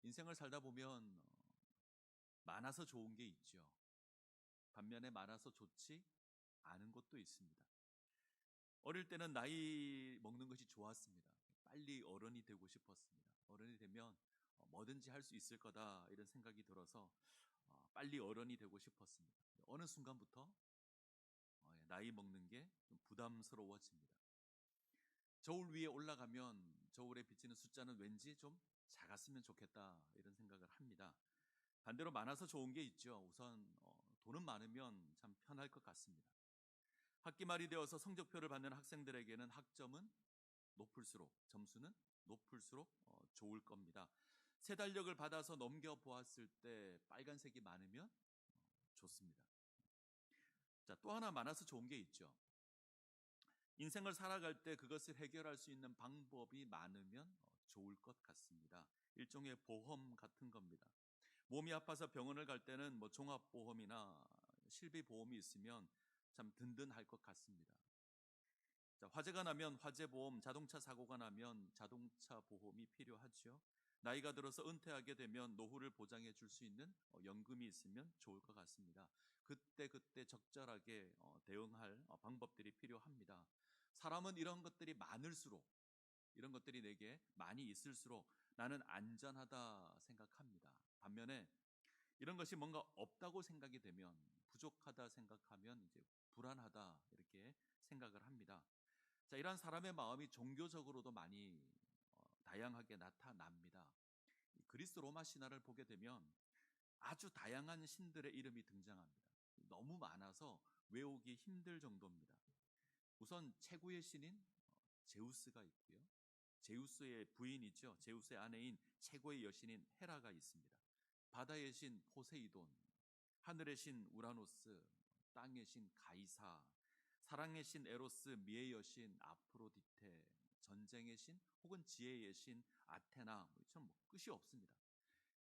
인생을 살다 보면 많아서 좋은 게 있죠. 반면에 많아서 좋지 않은 것도 있습니다. 어릴 때는 나이 먹는 것이 좋았습니다. 빨리 어른이 되고 싶었습니다. 어른이 되면 뭐든지 할 수 있을 거다 이런 생각이 들어서 빨리 어른이 되고 싶었습니다. 어느 순간부터 나이 먹는 게 좀 부담스러워집니다. 저울 위에 올라가면 저울에 비치는 숫자는 왠지 좀 작았으면 좋겠다 이런 생각을 합니다. 반대로 많아서 좋은 게 있죠. 우선 돈은 많으면 참 편할 것 같습니다. 학기 말이 되어서 성적표를 받는 학생들에게는 학점은 높을수록, 점수는 높을수록 좋을 겁니다. 세 달력을 받아서 넘겨보았을 때 빨간색이 많으면 좋습니다. 자, 또 하나 많아서 좋은 게 있죠. 인생을 살아갈 때 그것을 해결할 수 있는 방법이 많으면 좋을 것 같습니다. 일종의 보험 같은 겁니다. 몸이 아파서 병원을 갈 때는 종합보험이나 실비보험이 있으면 참 든든할 것 같습니다. 자, 화재가 나면 화재보험, 자동차 사고가 나면 자동차 보험이 필요하죠. 나이가 들어서 은퇴하게 되면 노후를 보장해 줄 수 있는 연금이 있으면 좋을 것 같습니다. 그때 적절하게 대응할 방법들이 필요합니다. 사람은 이런 것들이 많을수록, 이런 것들이 내게 많이 있을수록 나는 안전하다 생각합니다. 반면에 이런 것이 뭔가 없다고 생각이 되면, 부족하다 생각하면 이제 불안하다 이렇게 생각을 합니다. 자, 이러한 사람의 마음이 종교적으로도 많이 다양하게 나타납니다. 그리스 로마 신화를 보게 되면 아주 다양한 신들의 이름이 등장합니다. 너무 많아서 외우기 힘들 정도입니다. 우선 최고의 신인 제우스가 있고요. 제우스의 부인이죠. 제우스의 아내인 최고의 여신인 헤라가 있습니다. 바다의 신 포세이돈, 하늘의 신 우라노스, 땅의 신 가이사, 사랑의 신 에로스, 미의 여신 아프로디테, 전쟁의 신 혹은 지혜의 신 아테나, 이처럼 끝이 없습니다.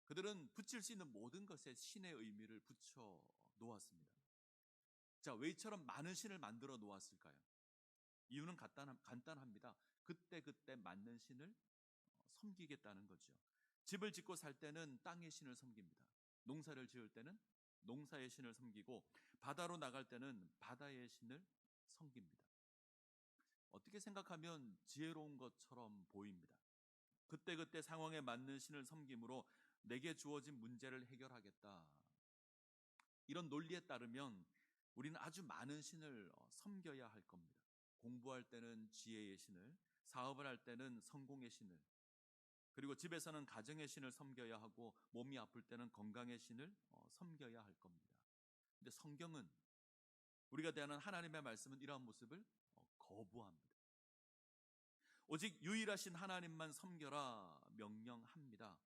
그들은 붙일 수 있는 모든 것에 신의 의미를 붙여 놓았습니다. 자, 왜 이처럼 많은 신을 만들어 놓았을까요? 이유는 간단합니다. 그때 맞는 신을 섬기겠다는 거죠. 집을 짓고 살 때는 땅의 신을 섬깁니다. 농사를 지을 때는 농사의 신을 섬기고 바다로 나갈 때는 바다의 신을 섬깁니다. 어떻게 생각하면 지혜로운 것처럼 보입니다. 그때 상황에 맞는 신을 섬김으로 내게 주어진 문제를 해결하겠다. 이런 논리에 따르면 우리는 아주 많은 신을 섬겨야 할 겁니다. 공부할 때는 지혜의 신을, 사업을 할 때는 성공의 신을, 그리고 집에서는 가정의 신을 섬겨야 하고 몸이 아플 때는 건강의 신을 섬겨야 할 겁니다. 근데 성경은, 우리가 대하는 하나님의 말씀은 이러한 모습을 거부합니다. 오직 유일하신 하나님만 섬겨라 명령합니다.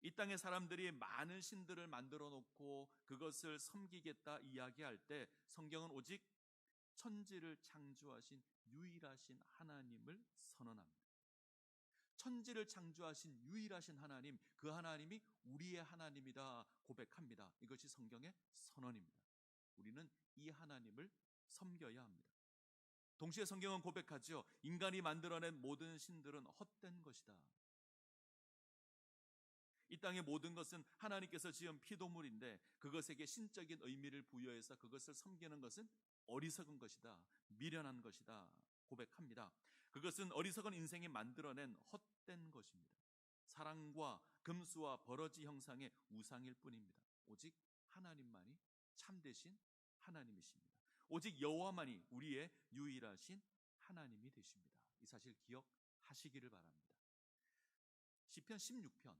이 땅의 사람들이 많은 신들을 만들어 놓고 그것을 섬기겠다 이야기할 때 성경은 오직 천지를 창조하신 유일하신 하나님을 선언합니다. 천지를 창조하신 유일하신 하나님, 그 하나님이 우리의 하나님이다 고백합니다. 이것이 성경의 선언입니다. 우리는 이 하나님을 섬겨야 합니다. 동시에 성경은 고백하죠. 인간이 만들어낸 모든 신들은 헛된 것이다. 이 땅의 모든 것은 하나님께서 지은 피조물인데 그것에게 신적인 의미를 부여해서 그것을 섬기는 것은 어리석은 것이다. 미련한 것이다. 고백합니다. 그것은 어리석은 인생이 만들어낸 헛된 것입니다. 사랑과 금수와 버러지 형상의 우상일 뿐입니다. 오직 하나님만이 참되신 하나님이십니다. 오직 여호와만이 우리의 유일하신 하나님이 되십니다. 이 사실 기억하시기를 바랍니다. 시편 16편,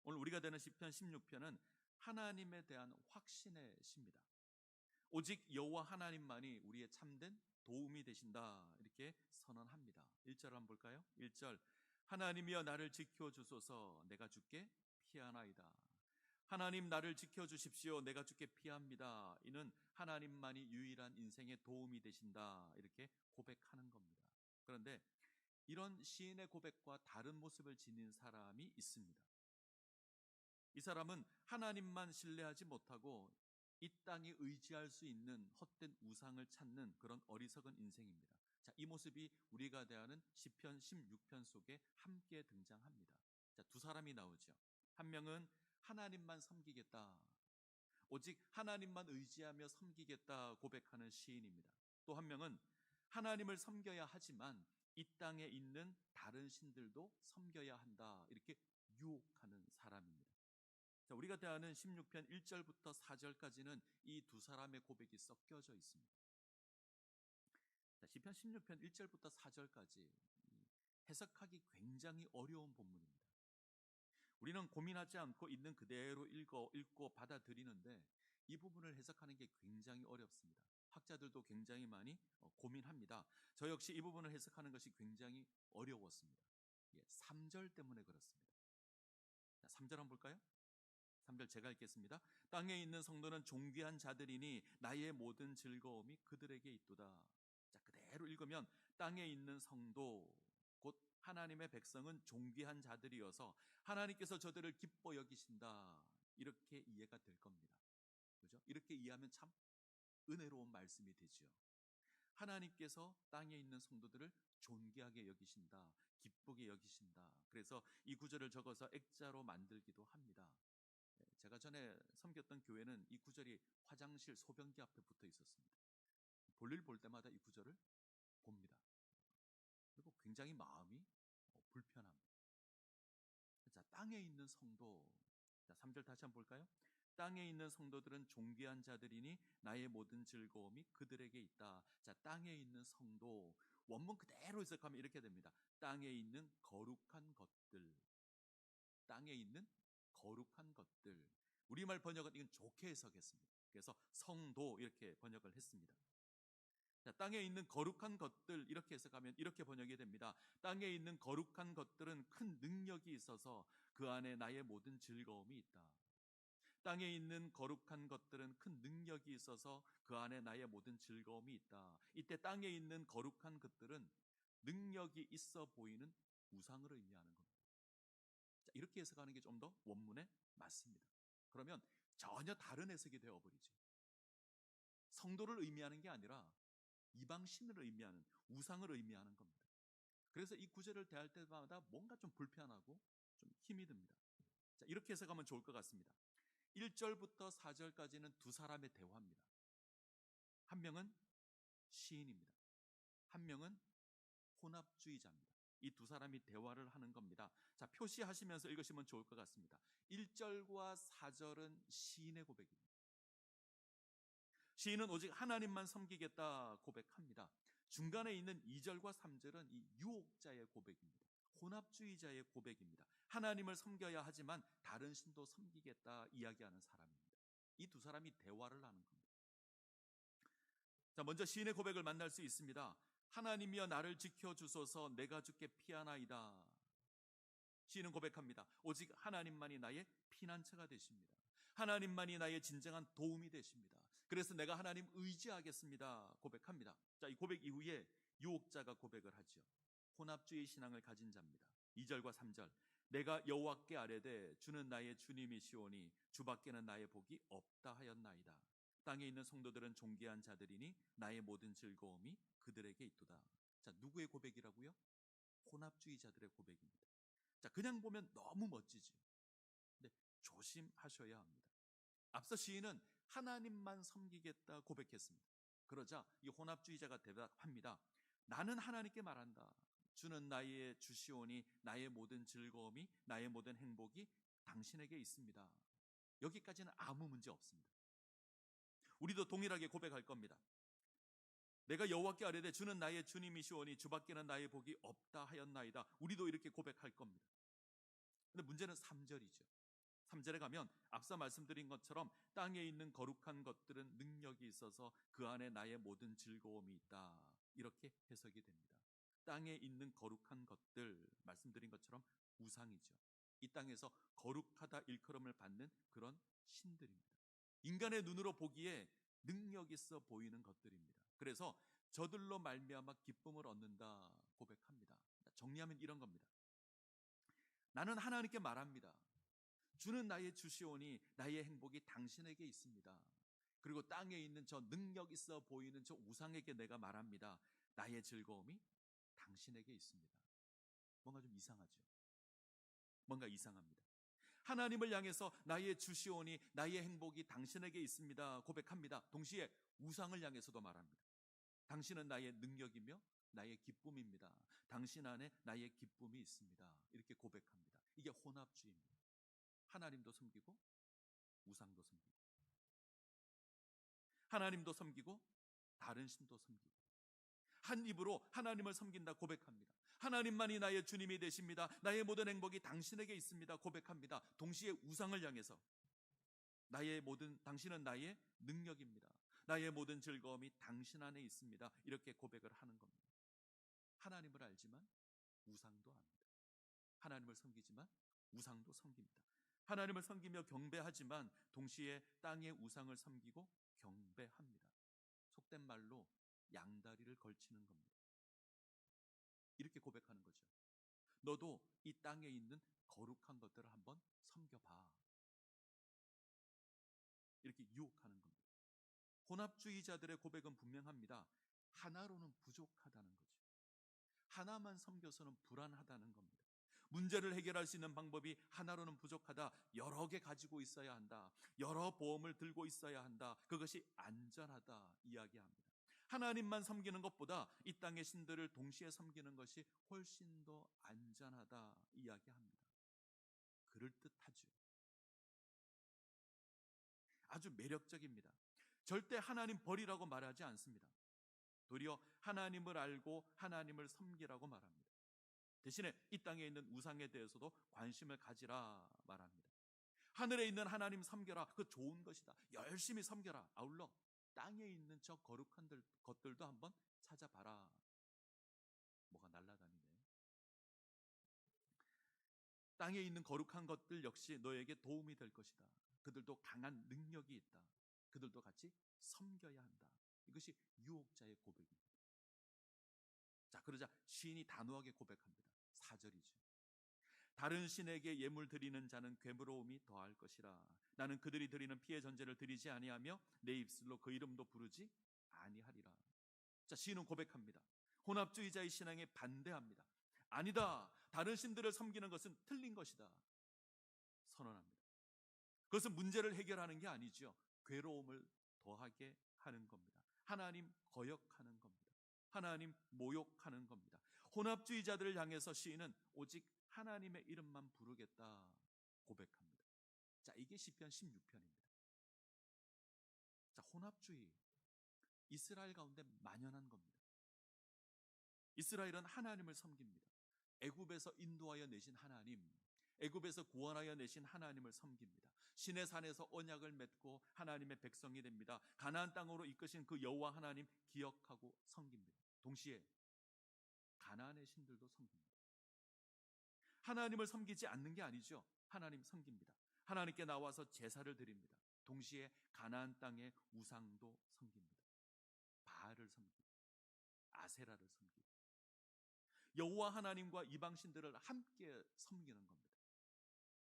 오늘 우리가 되는 시편 16편은 하나님에 대한 확신의 시입니다. 오직 여호와 하나님만이 우리의 참된 도움이 되신다 이렇게 선언합니다. 1절 한번 볼까요? 1절, 하나님이여 나를 지켜주소서, 내가 주께 피하나이다. 하나님 나를 지켜주십시오, 내가 주께 피합니다. 이는 하나님만이 유일한 인생의 도움이 되신다 이렇게 고백하는 겁니다. 그런데 이런 시인의 고백과 다른 모습을 지닌 사람이 있습니다. 이 사람은 하나님만 신뢰하지 못하고 이 땅에 의지할 수 있는 헛된 우상을 찾는 그런 어리석은 인생입니다. 자, 이 모습이 우리가 대하는 시편 16편 속에 함께 등장합니다. 자, 두 사람이 나오죠. 한 명은 하나님만 섬기겠다, 오직 하나님만 의지하며 섬기겠다 고백하는 시인입니다. 또 한 명은 하나님을 섬겨야 하지만 이 땅에 있는 다른 신들도 섬겨야 한다, 이렇게 유혹하는 사람입니다. 자, 우리가 대하는 16편 1절부터 4절까지는 이 두 사람의 고백이 섞여져 있습니다. 자, 시편 16편 1절부터 4절까지 해석하기 굉장히 어려운 본문입니다. 우리는 고민하지 않고 있는 그대로 읽고 받아들이는데 이 부분을 해석하는 게 굉장히 어렵습니다. 학자들도 굉장히 많이 고민합니다. 저 역시 이 부분을 해석하는 것이 굉장히 어려웠습니다. 3절 때문에 그렇습니다. 자, 3절 한번 볼까요? 3절 제가 읽겠습니다. 땅에 있는 성도는 존귀한 자들이니 나의 모든 즐거움이 그들에게 있도다. 자, 그대로 읽으면 땅에 있는 성도, 곧 하나님의 백성은 존귀한 자들이어서 하나님께서 저들을 기뻐 여기신다, 이렇게 이해가 될 겁니다. 그죠? 이렇게 이해하면 참 은혜로운 말씀이 되죠. 하나님께서 땅에 있는 성도들을 존귀하게 여기신다, 기쁘게 여기신다. 그래서 이 구절을 적어서 액자로 만들기도 합니다. 제가 전에 섬겼던 교회는 이 구절이 화장실 소변기 앞에 붙어 있었습니다. 볼일 볼 때마다 이 구절을 봅니다. 그리고 굉장히 마음이 불편합니다. 자, 땅에 있는 성도. 자, 3절 다시 한번 볼까요? 땅에 있는 성도들은 존귀한 자들이니 나의 모든 즐거움이 그들에게 있다. 자, 땅에 있는 성도, 원문 그대로 해석하면 이렇게 됩니다. 땅에 있는 거룩한 것들. 땅에 있는 거룩한 것들. 우리말 번역은 이건 좋게 해석했습니다. 그래서 성도 이렇게 번역을 했습니다. 자, 땅에 있는 거룩한 것들, 이렇게 해석하면 이렇게 번역이 됩니다. 땅에 있는 거룩한 것들은 큰 능력이 있어서 그 안에 나의 모든 즐거움이 있다. 땅에 있는 거룩한 것들은 큰 능력이 있어서 그 안에 나의 모든 즐거움이 있다. 이때 땅에 있는 거룩한 것들은 능력이 있어 보이는 우상을 의미하는 겁니다. 자, 이렇게 해석하는 게 좀 더 원문에 맞습니다. 그러면 전혀 다른 해석이 되어버리죠. 성도를 의미하는 게 아니라 이방신을 의미하는, 우상을 의미하는 겁니다. 그래서 이 구절을 대할 때마다 뭔가 좀 불편하고 좀 힘이 듭니다. 자, 이렇게 해석하면 좋을 것 같습니다. 1절부터 4절까지는 두 사람의 대화입니다. 한 명은 시인입니다. 한 명은 혼합주의자입니다. 이 두 사람이 대화를 하는 겁니다. 자, 표시하시면서 읽으시면 좋을 것 같습니다. 1절과 4절은 시인의 고백입니다. 시인은 오직 하나님만 섬기겠다 고백합니다. 중간에 있는 2절과 3절은 이 유혹자의 고백입니다. 혼합주의자의 고백입니다. 하나님을 섬겨야 하지만 다른 신도 섬기겠다 이야기하는 사람입니다. 이 두 사람이 대화를 하는 겁니다. 자, 먼저 시인의 고백을 만날 수 있습니다. 하나님이여 나를 지켜주소서, 내가 주께 피하나이다. 시인은 고백합니다. 오직 하나님만이 나의 피난처가 되십니다. 하나님만이 나의 진정한 도움이 되십니다. 그래서 내가 하나님 의지하겠습니다 고백합니다. 자, 이 고백 이후에 유혹자가 고백을 하죠. 혼합주의 신앙을 가진 자입니다. 2절과 3절. 내가 여호와께 아뢰되 주는 나의 주님이시오니 주밖에는 나의 복이 없다 하였나이다. 땅에 있는 성도들은 존귀한 자들이니 나의 모든 즐거움이 그들에게 있도다. 자, 누구의 고백이라고요? 혼합주의자들의 고백입니다. 자, 그냥 보면 너무 멋지죠. 근데 조심하셔야 합니다. 앞서 시인은 하나님만 섬기겠다 고백했습니다. 그러자 이 혼합주의자가 대답합니다. 나는 하나님께 말한다. 주는 나의 주시오니 나의 모든 즐거움이, 나의 모든 행복이 당신에게 있습니다. 여기까지는 아무 문제 없습니다. 우리도 동일하게 고백할 겁니다. 내가 여호와께 아뢰되 주는 나의 주님이시오니 주밖에는 나의 복이 없다 하였나이다. 우리도 이렇게 고백할 겁니다. 근데 문제는 3절이죠. 3절에 가면 앞서 말씀드린 것처럼 땅에 있는 거룩한 것들은 능력이 있어서 그 안에 나의 모든 즐거움이 있다, 이렇게 해석이 됩니다. 땅에 있는 거룩한 것들, 말씀드린 것처럼 우상이죠. 이 땅에서 거룩하다 일컬음을 받는 그런 신들입니다. 인간의 눈으로 보기에 능력 있어 보이는 것들입니다. 그래서 저들로 말미암아 기쁨을 얻는다 고백합니다. 정리하면 이런 겁니다. 나는 하나님께 말합니다. 주는 나의 주시오니 나의 행복이 당신에게 있습니다. 그리고 땅에 있는 저 능력 있어 보이는 저 우상에게 내가 말합니다. 나의 즐거움이 당신에게 있습니다. 뭔가 좀 이상하죠. 뭔가 이상합니다. 하나님을 향해서 나의 주시오니 나의 행복이 당신에게 있습니다 고백합니다. 동시에 우상을 향해서도 말합니다. 당신은 나의 능력이며 나의 기쁨입니다. 당신 안에 나의 기쁨이 있습니다. 이렇게 고백합니다. 이게 혼합주의입니다. 하나님도 섬기고 우상도 섬기고, 하나님도 섬기고 다른 신도 섬기고, 한 입으로 하나님을 섬긴다 고백합니다. 하나님만이 나의 주님이 되십니다. 나의 모든 행복이 당신에게 있습니다 고백합니다. 동시에 우상을 향해서 당신은 나의 능력입니다. 나의 모든 즐거움이 당신 안에 있습니다. 이렇게 고백을 하는 겁니다. 하나님을 알지만 우상도 압니다. 하나님을 섬기지만 우상도 섬깁니다. 하나님을 섬기며 경배하지만 동시에 땅의 우상을 섬기고 경배합니다. 속된 말로 양다리를 걸치는 겁니다. 이렇게 고백하는 거죠. 너도 이 땅에 있는 거룩한 것들을 한번 섬겨봐. 이렇게 유혹하는 겁니다. 혼합주의자들의 고백은 분명합니다. 하나로는 부족하다는 거죠. 하나만 섬겨서는 불안하다는 겁니다. 문제를 해결할 수 있는 방법이 하나로는 부족하다. 여러 개 가지고 있어야 한다. 여러 보험을 들고 있어야 한다. 그것이 안전하다 이야기합니다. 하나님만 섬기는 것보다 이 땅의 신들을 동시에 섬기는 것이 훨씬 더 안전하다 이야기합니다. 그럴듯하죠. 아주 매력적입니다. 절대 하나님 버리라고 말하지 않습니다. 도리어 하나님을 알고 하나님을 섬기라고 말합니다. 대신에 이 땅에 있는 우상에 대해서도 관심을 가지라 말합니다. 하늘에 있는 하나님 섬겨라. 그 좋은 것이다. 열심히 섬겨라. 아울러 땅에 있는 저 거룩한 것들도 한번 찾아봐라. 뭐가 날아다니네. 땅에 있는 거룩한 것들 역시 너에게 도움이 될 것이다. 그들도 강한 능력이 있다. 그들도 같이 섬겨야 한다. 이것이 유혹자의 고백입니다. 자, 그러자 시인이 단호하게 고백합니다. 4절이죠. 다른 신에게 예물 드리는 자는 괴물어움이 더할 것이라. 나는 그들이 드리는 피의 전제를 드리지 아니하며 내 입술로 그 이름도 부르지 아니하리라. 자, 시인은 고백합니다. 혼합주의자의 신앙에 반대합니다. 아니다. 다른 신들을 섬기는 것은 틀린 것이다. 선언합니다. 그것은 문제를 해결하는 게 아니죠. 괴로움을 더하게 하는 겁니다. 하나님 거역하는 겁니다. 하나님 모욕하는 겁니다. 혼합주의자들을 향해서 시인은 오직 하나님의 이름만 부르겠다 고백합니다. 자, 이게 시편 16편입니다. 자, 혼합주의 이스라엘 가운데 만연한 겁니다. 이스라엘은 하나님을 섬깁니다. 애굽에서 인도하여 내신 하나님, 애굽에서 구원하여 내신 하나님을 섬깁니다. 신의 산에서 언약을 맺고 하나님의 백성이 됩니다. 가나안 땅으로 이끄신 그 여호와 하나님 기억하고 섬깁니다. 동시에 가나안의 신들도 섬깁니다. 하나님을 섬기지 않는 게 아니죠. 하나님 섬깁니다. 하나님께 나와서 제사를 드립니다. 동시에 가나안 땅의 우상도 섬깁니다. 바알을 섬기고 아세라를 섬기고 여호와 하나님과 이방 신들을 함께 섬기는 겁니다.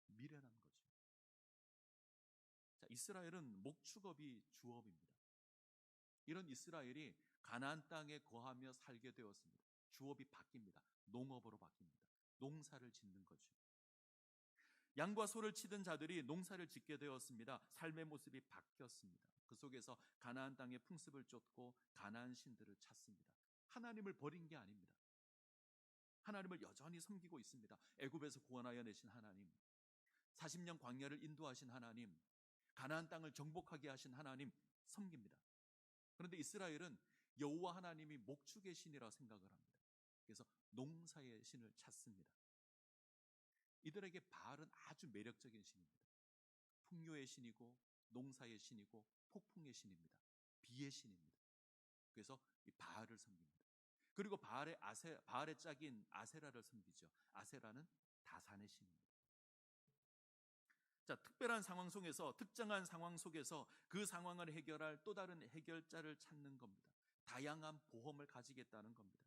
미련한 거죠. 자, 이스라엘은 목축업이 주업입니다. 이런 이스라엘이 가나안 땅에 거하며 살게 되었습니다. 주업이 바뀝니다. 농업으로 바뀝니다. 농사를 짓는 거죠. 양과 소를 치던 자들이 농사를 짓게 되었습니다. 삶의 모습이 바뀌었습니다. 그 속에서 가나안 땅의 풍습을 쫓고 가나안 신들을 찾습니다. 하나님을 버린 게 아닙니다. 하나님을 여전히 섬기고 있습니다. 애굽에서 구원하여 내신 하나님, 40년 광야를 인도하신 하나님, 가나안 땅을 정복하게 하신 하나님 섬깁니다. 그런데 이스라엘은 여호와 하나님이 목축의 신이라 생각을 합니다. 그래서 농사의 신을 찾습니다. 이들에게 바알은 아주 매력적인 신입니다. 풍요의 신이고 농사의 신이고 폭풍의 신입니다. 비의 신입니다. 그래서 이 바알을 섬깁니다. 그리고 바알의 짝인 아세라를 섬기죠. 아세라는 다산의 신입니다. 자, 특별한 상황 속에서, 특정한 상황 속에서 그 상황을 해결할 또 다른 해결자를 찾는 겁니다. 다양한 보험을 가지겠다는 겁니다.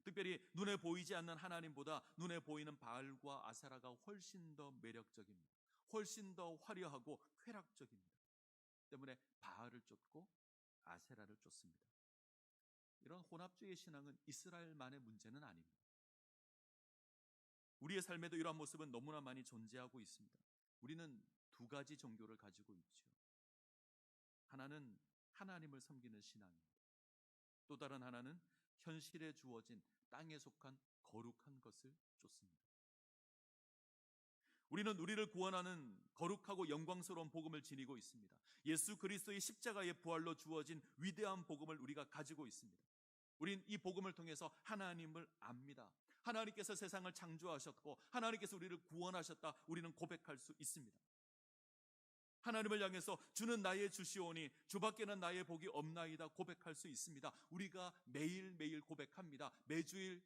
특별히 눈에 보이지 않는 하나님보다 눈에 보이는 바알과 아세라가 훨씬 더 매력적입니다. 훨씬 더 화려하고 쾌락적입니다. 때문에 바알을 쫓고 아세라를 쫓습니다. 이런 혼합주의 신앙은 이스라엘만의 문제는 아닙니다. 우리의 삶에도 이러한 모습은 너무나 많이 존재하고 있습니다. 우리는 두 가지 종교를 가지고 있죠. 하나는 하나님을 섬기는 신앙입니다. 또 다른 하나는 현실에 주어진 땅에 속한 거룩한 것을 쫓습니다. 우리는 우리를 구원하는 거룩하고 영광스러운 복음을 지니고 있습니다. 예수 그리스도의 십자가의 부활로 주어진 위대한 복음을 우리가 가지고 있습니다. 우린 이 복음을 통해서 하나님을 압니다. 하나님께서 세상을 창조하셨고 하나님께서 우리를 구원하셨다, 우리는 고백할 수 있습니다. 하나님을 향해서 주는 나의 주시오니 주밖에는 나의 복이 없나이다 고백할 수 있습니다. 우리가 매일매일 고백합니다. 매주일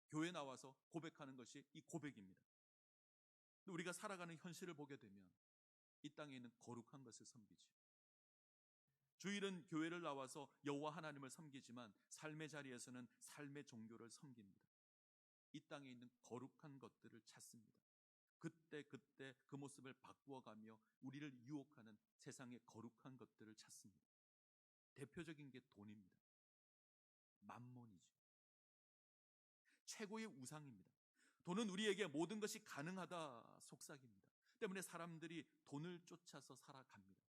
교회 나와서 고백하는 것이 이 고백입니다. 우리가 살아가는 현실을 보게 되면 이 땅에 있는 거룩한 것을 섬기죠. 주일은 교회를 나와서 여호와 하나님을 섬기지만 삶의 자리에서는 삶의 종교를 섬깁니다. 이 땅에 있는 거룩한 것들을 찾습니다. 그때 그 모습을 바꾸어가며 우리를 유혹하는 세상의 거룩한 것들을 찾습니다. 대표적인 게 돈입니다. 만몬이죠. 최고의 우상입니다. 돈은 우리에게 모든 것이 가능하다 속삭입니다. 때문에 사람들이 돈을 쫓아서 살아갑니다.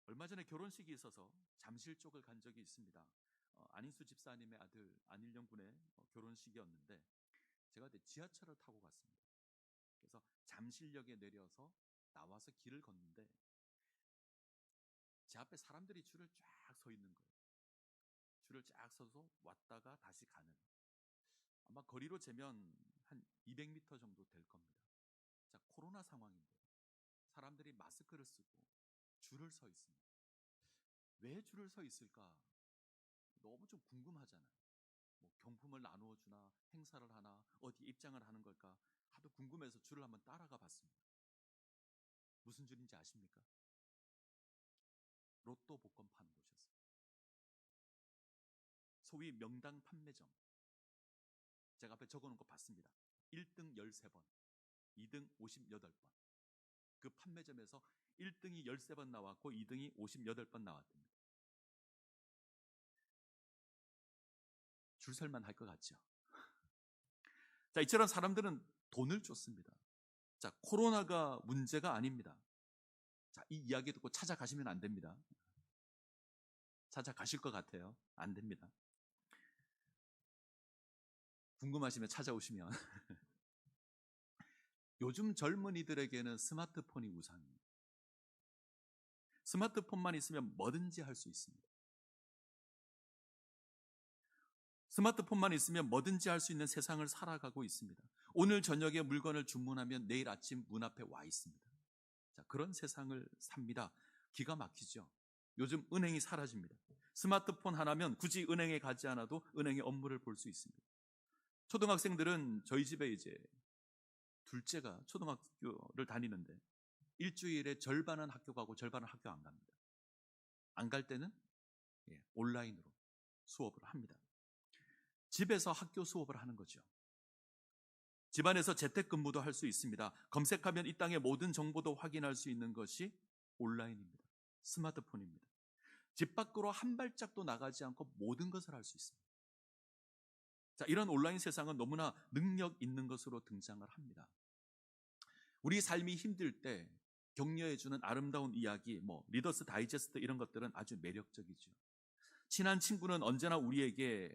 얼마 전에 결혼식이 있어서 잠실 쪽을 간 적이 있습니다. 안인수 집사님의 아들 안일영 군의 결혼식이었는데 제가 그때 지하철을 타고 갔습니다. 그래서 잠실역에 내려서 나와서 길을 걷는데 제 앞에 사람들이 줄을 쫙 서 있는 거예요. 줄을 쫙 서서 왔다가 다시 가는, 아마 거리로 재면 한 200m 정도 될 겁니다. 자, 코로나 상황인데 사람들이 마스크를 쓰고 줄을 서 있습니다. 왜 줄을 서 있을까? 너무 좀 궁금하잖아요. 뭐 경품을 나누어 주나, 행사를 하나, 어디 입장을 하는 걸까 하도 궁금해서 줄을 한번 따라가 봤습니다. 무슨 줄인지 아십니까? 로또 복권 파는 곳이었어요. 소위 명당 판매점. 제가 앞에 적어놓은 거 봤습니다. 1등 13번, 2등 58번. 그 판매점에서 1등이 13번 나왔고 2등이 58번 나왔답니다. 줄 설만 할 것 같죠? 자, 이처럼 사람들은 돈을 쫓습니다. 자, 코로나가 문제가 아닙니다. 자, 이 이야기 듣고 찾아가시면 안 됩니다. 찾아가실 것 같아요. 안 됩니다. 궁금하시면 찾아오시면. 요즘 젊은이들에게는 스마트폰이 우상입니다. 스마트폰만 있으면 뭐든지 할 수 있습니다. 스마트폰만 있으면 뭐든지 할 수 있는 세상을 살아가고 있습니다. 오늘 저녁에 물건을 주문하면 내일 아침 문 앞에 와 있습니다. 자, 그런 세상을 삽니다. 기가 막히죠. 요즘 은행이 사라집니다. 스마트폰 하나면 굳이 은행에 가지 않아도 은행의 업무를 볼 수 있습니다. 초등학생들은 저희 집에 이제 둘째가 초등학교를 다니는데 일주일에 절반은 학교 가고 절반은 학교 안 갑니다. 안 갈 때는 온라인으로 수업을 합니다. 집에서 학교 수업을 하는 거죠. 집안에서 재택근무도 할 수 있습니다. 검색하면 이 땅의 모든 정보도 확인할 수 있는 것이 온라인입니다. 스마트폰입니다. 집 밖으로 한 발짝도 나가지 않고 모든 것을 할 수 있습니다. 자, 이런 온라인 세상은 너무나 능력 있는 것으로 등장을 합니다. 우리 삶이 힘들 때 격려해주는 아름다운 이야기, 리더스 다이제스트 이런 것들은 아주 매력적이죠. 친한 친구는 언제나 우리에게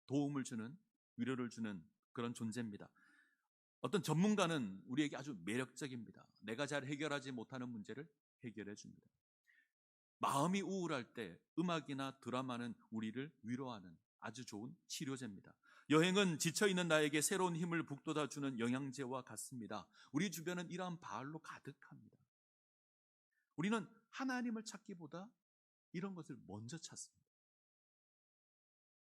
도움을 주는, 위로를 주는 그런 존재입니다. 어떤 전문가는 우리에게 아주 매력적입니다. 내가 잘 해결하지 못하는 문제를 해결해 줍니다. 마음이 우울할 때 음악이나 드라마는 우리를 위로하는 아주 좋은 치료제입니다. 여행은 지쳐있는 나에게 새로운 힘을 북돋아주는 영양제와 같습니다. 우리 주변은 이러한 바울로 가득합니다. 우리는 하나님을 찾기보다 이런 것을 먼저 찾습니다.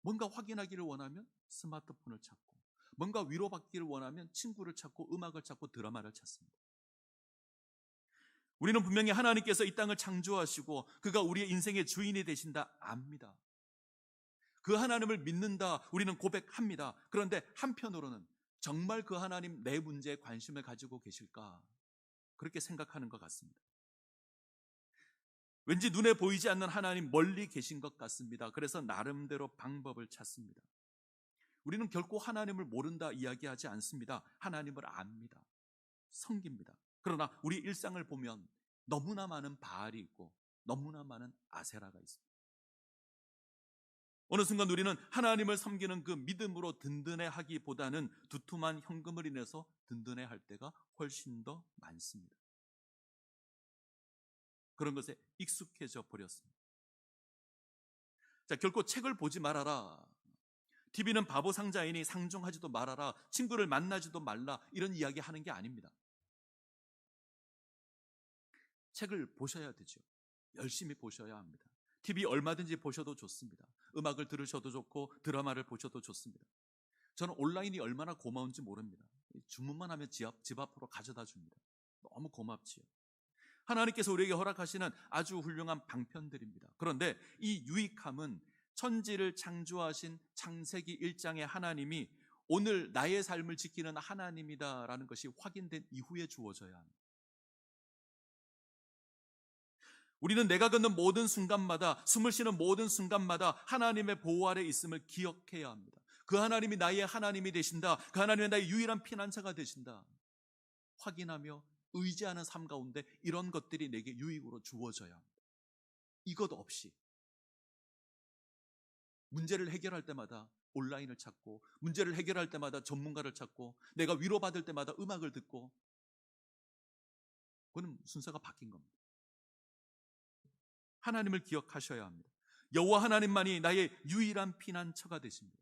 뭔가 확인하기를 원하면 스마트폰을 찾고, 뭔가 위로받기를 원하면 친구를 찾고, 음악을 찾고, 드라마를 찾습니다. 우리는 분명히 하나님께서 이 땅을 창조하시고 그가 우리의 인생의 주인이 되신다 압니다. 그 하나님을 믿는다 우리는 고백합니다. 그런데 한편으로는 정말 그 하나님 내 문제에 관심을 가지고 계실까? 그렇게 생각하는 것 같습니다. 왠지 눈에 보이지 않는 하나님 멀리 계신 것 같습니다. 그래서 나름대로 방법을 찾습니다. 우리는 결코 하나님을 모른다 이야기하지 않습니다. 하나님을 압니다. 섬깁니다. 그러나 우리 일상을 보면 너무나 많은 바알이 있고 너무나 많은 아세라가 있습니다. 어느 순간 우리는 하나님을 섬기는 그 믿음으로 든든해하기보다는 두툼한 현금을 인해서 든든해할 때가 훨씬 더 많습니다. 그런 것에 익숙해져 버렸습니다. 자, 결코 책을 보지 말아라, TV는 바보 상자이니 상종하지도 말아라, 친구를 만나지도 말라, 이런 이야기 하는 게 아닙니다. 책을 보셔야 되죠. 열심히 보셔야 합니다. TV 얼마든지 보셔도 좋습니다. 음악을 들으셔도 좋고 드라마를 보셔도 좋습니다. 저는 온라인이 얼마나 고마운지 모릅니다. 주문만 하면 집 앞으로 가져다 줍니다. 너무 고맙지요. 하나님께서 우리에게 허락하시는 아주 훌륭한 방편들입니다. 그런데 이 유익함은 천지를 창조하신 창세기 1장의 하나님이 오늘 나의 삶을 지키는 하나님이다라는 것이 확인된 이후에 주어져야 합니다. 우리는 내가 걷는 모든 순간마다, 숨을 쉬는 모든 순간마다 하나님의 보호 아래 있음을 기억해야 합니다. 그 하나님이 나의 하나님이 되신다, 그 하나님이 나의 유일한 피난처가 되신다 확인하며 의지하는 삶 가운데 이런 것들이 내게 유익으로 주어져야 합니다. 이것 없이 문제를 해결할 때마다 온라인을 찾고, 문제를 해결할 때마다 전문가를 찾고, 내가 위로받을 때마다 음악을 듣고, 그건 순서가 바뀐 겁니다. 하나님을 기억하셔야 합니다. 여호와 하나님만이 나의 유일한 피난처가 되십니다.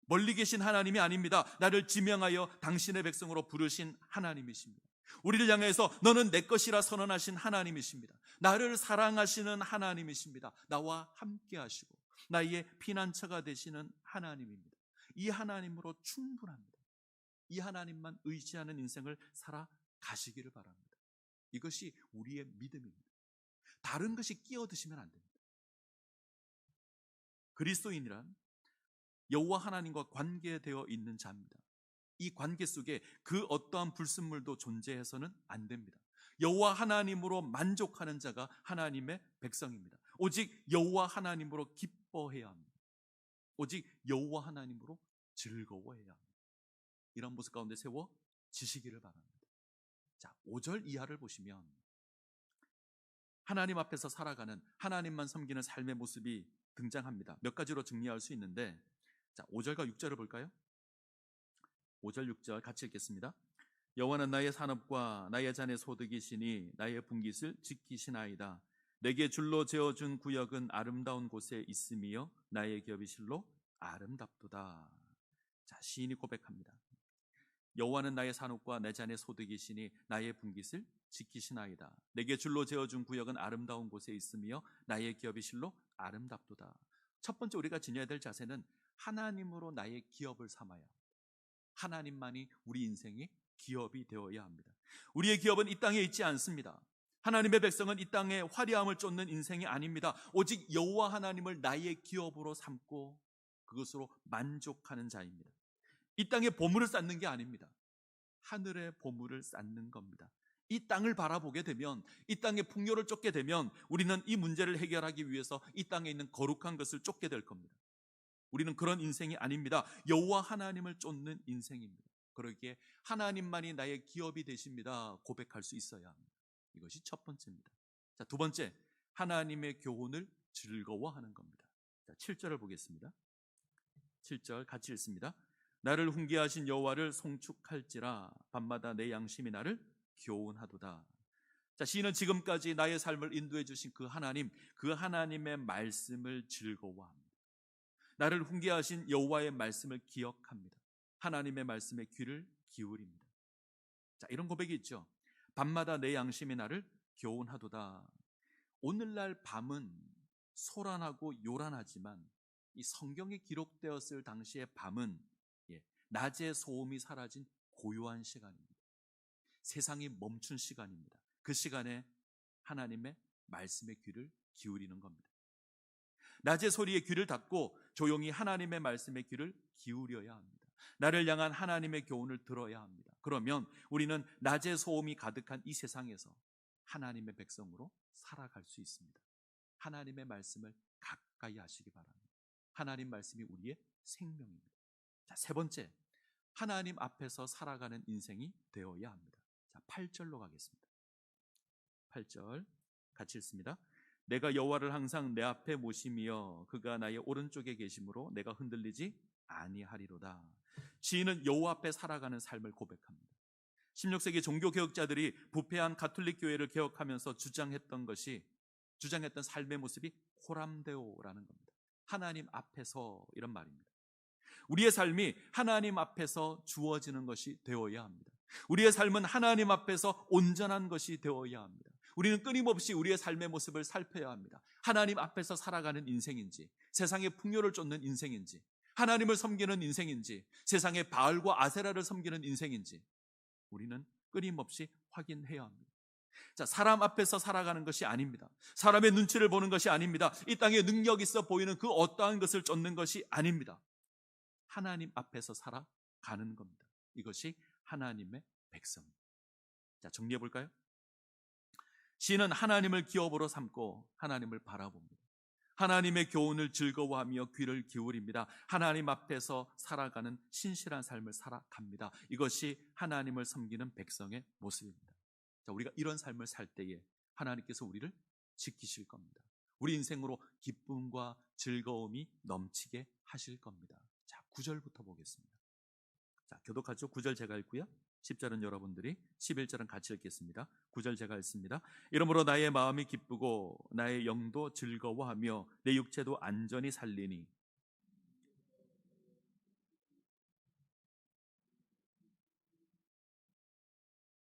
멀리 계신 하나님이 아닙니다. 나를 지명하여 당신의 백성으로 부르신 하나님이십니다. 우리를 향해서 너는 내 것이라 선언하신 하나님이십니다. 나를 사랑하시는 하나님이십니다. 나와 함께 하시고 나의 피난처가 되시는 하나님입니다. 이 하나님으로 충분합니다. 이 하나님만 의지하는 인생을 살아가시기를 바랍니다. 이것이 우리의 믿음입니다. 다른 것이 끼어드시면 안 됩니다. 그리스도인이란 여호와 하나님과 관계되어 있는 자입니다. 이 관계 속에 그 어떠한 불순물도 존재해서는 안 됩니다. 여호와 하나님으로 만족하는 자가 하나님의 백성입니다. 오직 여호와 하나님으로 기뻐해야 합니다. 오직 여호와 하나님으로 즐거워해야 합니다. 이런 모습 가운데 세워지시기를 바랍니다. 자, 5절 이하를 보시면 하나님 앞에서 살아가는, 하나님만 섬기는 삶의 모습이 등장합니다. 몇 가지로 정리할 수 있는데, 자, 5절과 6절을 볼까요? 5절 6절 같이 읽겠습니다. 여호와는 나의 산업과 나의 잔의 소득이시니 나의 분깃을 지키시나이다. 내게 줄로 재어준 구역은 아름다운 곳에 있으며 나의 기업이 실로 아름답도다. 자, 시인이 고백합니다. 여호와는 나의 산업과 내 잔의 소득이시니 나의 분깃을 지키시나이다. 내게 줄로 재어준 구역은 아름다운 곳에 있으며 나의 기업이 실로 아름답도다. 첫 번째 우리가 지녀야 될 자세는 하나님으로 나의 기업을 삼아야, 하나님만이 우리 인생의 기업이 되어야 합니다. 우리의 기업은 이 땅에 있지 않습니다. 하나님의 백성은 이 땅에 화려함을 쫓는 인생이 아닙니다. 오직 여호와 하나님을 나의 기업으로 삼고 그것으로 만족하는 자입니다. 이 땅에 보물을 쌓는 게 아닙니다. 하늘의 보물을 쌓는 겁니다. 이 땅을 바라보게 되면, 이 땅의 풍요를 쫓게 되면 우리는 이 문제를 해결하기 위해서 이 땅에 있는 거룩한 것을 쫓게 될 겁니다. 우리는 그런 인생이 아닙니다. 여호와 하나님을 쫓는 인생입니다. 그러기에 하나님만이 나의 기업이 되십니다 고백할 수 있어야 합니다. 이것이 첫 번째입니다. 자, 두 번째, 하나님의 교훈을 즐거워하는 겁니다. 자, 7절을 보겠습니다. 7절 같이 읽습니다. 나를 훈계하신 여호와를 송축할지라 밤마다 내 양심이 나를 교훈하도다. 자, 시인은 지금까지 나의 삶을 인도해 주신 그 하나님, 그 하나님의 말씀을 즐거워합니다. 나를 훈계하신 여호와의 말씀을 기억합니다. 하나님의 말씀에 귀를 기울입니다. 자, 이런 고백이 있죠. 밤마다 내 양심이 나를 교훈하도다. 오늘날 밤은 소란하고 요란하지만 이 성경에 기록되었을 당시의 밤은 낮의 소음이 사라진 고요한 시간입니다. 세상이 멈춘 시간입니다. 그 시간에 하나님의 말씀에 귀를 기울이는 겁니다. 낮의 소리에 귀를 닫고 조용히 하나님의 말씀에 귀를 기울여야 합니다. 나를 향한 하나님의 교훈을 들어야 합니다. 그러면 우리는 낮의 소음이 가득한 이 세상에서 하나님의 백성으로 살아갈 수 있습니다. 하나님의 말씀을 가까이 하시기 바랍니다. 하나님 말씀이 우리의 생명입니다. 자, 세 번째, 하나님 앞에서 살아가는 인생이 되어야 합니다. 자, 8절로 가겠습니다. 8절 같이 읽습니다. 내가 여호와를 항상 내 앞에 모심이여 그가 나의 오른쪽에 계심으로 내가 흔들리지 아니하리로다. 시인은 여호와 앞에 살아가는 삶을 고백합니다. 16세기 종교개혁자들이 부패한 가톨릭 교회를 개혁하면서 주장했던 삶의 모습이 호람데오라는 겁니다. 하나님 앞에서, 이런 말입니다. 우리의 삶이 하나님 앞에서 주어지는 것이 되어야 합니다. 우리의 삶은 하나님 앞에서 온전한 것이 되어야 합니다. 우리는 끊임없이 우리의 삶의 모습을 살펴야 합니다. 하나님 앞에서 살아가는 인생인지, 세상의 풍요를 쫓는 인생인지, 하나님을 섬기는 인생인지, 세상의 바알과 아세라를 섬기는 인생인지 우리는 끊임없이 확인해야 합니다. 자, 사람 앞에서 살아가는 것이 아닙니다. 사람의 눈치를 보는 것이 아닙니다. 이 땅에 능력 있어 보이는 그 어떠한 것을 쫓는 것이 아닙니다. 하나님 앞에서 살아가는 겁니다. 이것이 하나님의 백성입니다. 자, 정리해 볼까요? 시인은 하나님을 기업으로 삼고 하나님을 바라봅니다. 하나님의 교훈을 즐거워하며 귀를 기울입니다. 하나님 앞에서 살아가는 신실한 삶을 살아갑니다. 이것이 하나님을 섬기는 백성의 모습입니다. 자, 우리가 이런 삶을 살 때에 하나님께서 우리를 지키실 겁니다. 우리 인생으로 기쁨과 즐거움이 넘치게 하실 겁니다. 자, 9절부터 보겠습니다. 자, 교독하죠. 9절 제가 읽고요. 10절은 여러분들이, 11절은 같이 읽겠습니다. 9절 제가 읽습니다. 이러므로 나의 마음이 기쁘고 나의 영도 즐거워하며 내 육체도 안전히 살리니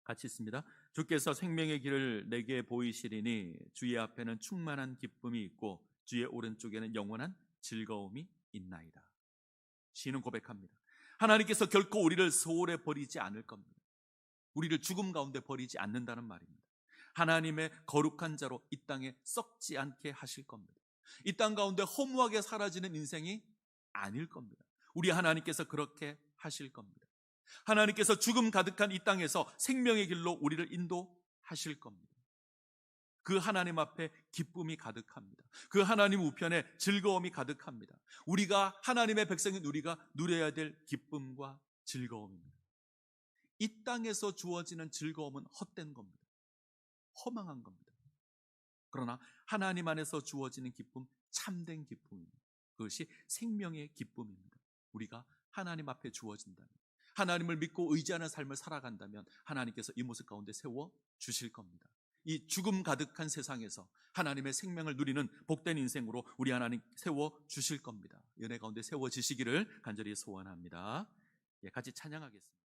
같이 있습니다. 주께서 생명의 길을 내게 보이시리니 주의 앞에는 충만한 기쁨이 있고 주의 오른쪽에는 영원한 즐거움이 있나이다. 시인은 고백합니다. 하나님께서 결코 우리를 소홀히 버리지 않을 겁니다. 우리를 죽음 가운데 버리지 않는다는 말입니다. 하나님의 거룩한 자로 이 땅에 썩지 않게 하실 겁니다. 이 땅 가운데 허무하게 사라지는 인생이 아닐 겁니다. 우리 하나님께서 그렇게 하실 겁니다. 하나님께서 죽음 가득한 이 땅에서 생명의 길로 우리를 인도하실 겁니다. 그 하나님 앞에 기쁨이 가득합니다. 그 하나님 우편에 즐거움이 가득합니다. 우리가 하나님의 백성인 우리가 누려야 될 기쁨과 즐거움입니다. 이 땅에서 주어지는 즐거움은 헛된 겁니다. 허망한 겁니다. 그러나 하나님 안에서 주어지는 기쁨, 참된 기쁨입니다. 그것이 생명의 기쁨입니다. 우리가 하나님 앞에 주어진다면, 하나님을 믿고 의지하는 삶을 살아간다면 하나님께서 이 모습 가운데 세워 주실 겁니다. 이 죽음 가득한 세상에서 하나님의 생명을 누리는 복된 인생으로 우리 하나님 세워 주실 겁니다. 은혜 가운데 세워지시기를 간절히 소원합니다. 같이 찬양하겠습니다.